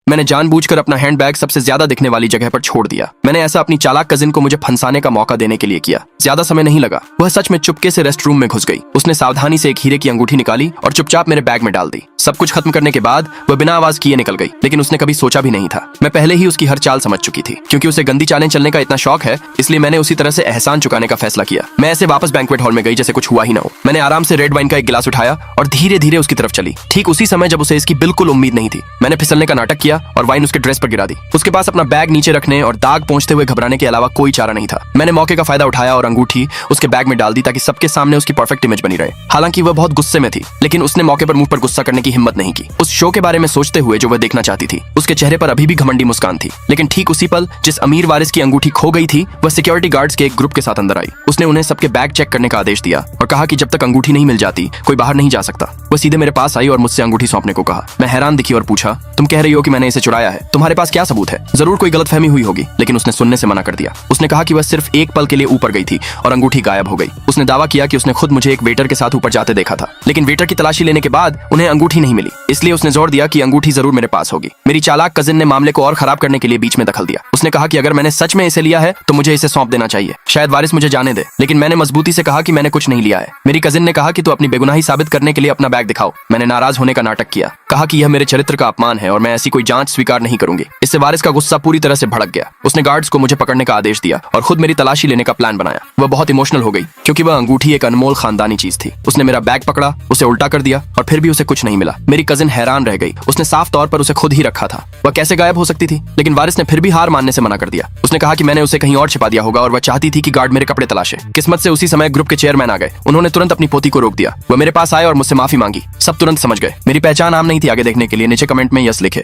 मैंने जानबूझकर अपना हैंडबैग सबसे ज्यादा दिखने वाली जगह पर छोड़ दिया। मैंने ऐसा अपनी चालाक कजिन को मुझे फंसाने का मौका देने के लिए किया। ज्यादा समय नहीं लगा, वह सच में चुपके से रेस्ट रूम में घुस गई। उसने सावधानी से एक हीरे की अंगूठी निकाली और चुपचाप मेरे बैग में डाल दी। सब कुछ खत्म करने के बाद वह बिना आवाज किए निकल गई, लेकिन उसने कभी सोचा भी नहीं था। मैं पहले ही उसकी हर चाल समझ चुकी थी। क्योंकि उसे गंदी चालें चलने का इतना शौक है, इसलिए मैंने उसी तरह से एहसान चुकाने का फैसला किया। मैं ऐसे वापस बैंक्वेट हॉल में गई जैसे कुछ हुआ ही ना हो। मैंने आराम से रेड वाइन का एक गिलास उठाया और धीरे धीरे उसकी तरफ चली। ठीक उसी समय जब उसे इसकी बिल्कुल उम्मीद नहीं थी, मैंने फिसलने का नाटक किया और वाइन उसके ड्रेस पर गिरा दी। उसके पास अपना बैग नीचे रखने और दाग पहुंचते हुए घबराने के अलावा कोई चारा नहीं था। मैंने मौके का फायदा उठाया और अंगूठी उसके बैग में डाल दी ताकि सबके सामने उसकी परफेक्ट इमेज बनी रहे। हालांकि वह बहुत गुस्से में थी, लेकिन उसने मौके पर मुझ पर गुस्सा करने की हिम्मत नहीं की। उस शो के बारे में सोचते हुए जो वह देखना चाहती थी, उसके चेहरे पर अभी भी घमंडी मुस्कान थी। लेकिन ठीक उसी पल जिस अमीर वारिस की अंगूठी खो गई थी, वह सिक्योरिटी गार्ड्स के एक ग्रुप के साथ अंदर आई। उसने उन्हें सबके बैग चेक करने का आदेश दिया और कहा कि जब तक अंगूठी नहीं मिल जाती कोई बाहर नहीं जा सकता। वह सीधे मेरे पास आई और मुझसे अंगूठी सौंपने को कहा। मैं हैरान दिखी और पूछा, तुम कह रही हो कि मैंने इसे चुराया है, तुम्हारे पास क्या सबूत है? जरूर कोई गलतफहमी हुई होगी, लेकिन उसने सुनने से मना कर दिया। उसने कहा कि वह सिर्फ एक पल के लिए ऊपर गई थी और अंगूठी गायब हो गई। उसने दावा किया कि उसने खुद मुझे एक वेटर के साथ ऊपर जाते देखा था, लेकिन वेटर की तलाशी लेने के बाद उन्हें अंगूठी नहीं मिली। इसलिए उसने जोर दिया कि अंगूठी जरूर मेरे पास होगी। मेरी चालाक कजिन ने मामले को और खराब करने के लिए बीच में दखल दिया। उसने कहा कि अगर मैंने सच में इसे लिया है तो मुझे इसे सौंप देना चाहिए। शायद वारिस मुझे जाने दे, लेकिन मैंने मजबूती से कहा कि मैंने कुछ नहीं लिया है। मेरी कजिन ने कहा कि तू अपनी बेगुनाही साबित करने के लिए अपना बैग दिखाओ। मैंने नाराज होने का नाटक किया, कहा कि यह मेरे चरित्र का अपमान है और मैं ऐसी कोई जांच स्वीकार नहीं करूंगी। इससे वारिस का गुस्सा पूरी तरह से भड़क गया। उसने गार्ड्स को मुझे पकड़ने का आदेश दिया और खुद मेरी तलाशी लेने का प्लान बनाया। वह बहुत इमोशनल हो गई क्योंकि वह अंगूठी एक अनमोल खानदानी चीज थी। उसने मेरा बैग पकड़ा, उसे उल्टा कर दिया और फिर भी उसे कुछ नहीं मिला। मेरी कजिन हैरान रह गई। उसने साफ तौर पर उसे खुद ही रखा था। वह कैसे गायब हो सकती थी? लेकिन वारिस ने फिर भी हार मानने से मना कर दिया। उसने कहा कि मैंने उसे कहीं और छिपा दिया होगा और वह चाहती थी कि गार्ड मेरे कपड़े तलाशे। किस्मत से उसी समय ग्रुप के चेयरमैन आ गए। उन्होंने तुरंत अपनी पोती को रोक दिया। वह मेरे पास आए और मुझसे माफी मांगी। सब तुरंत समझ गए। मेरी पहचान आम नहीं थी। आगे देखने के लिए नीचे कमेंट में यस लिखे।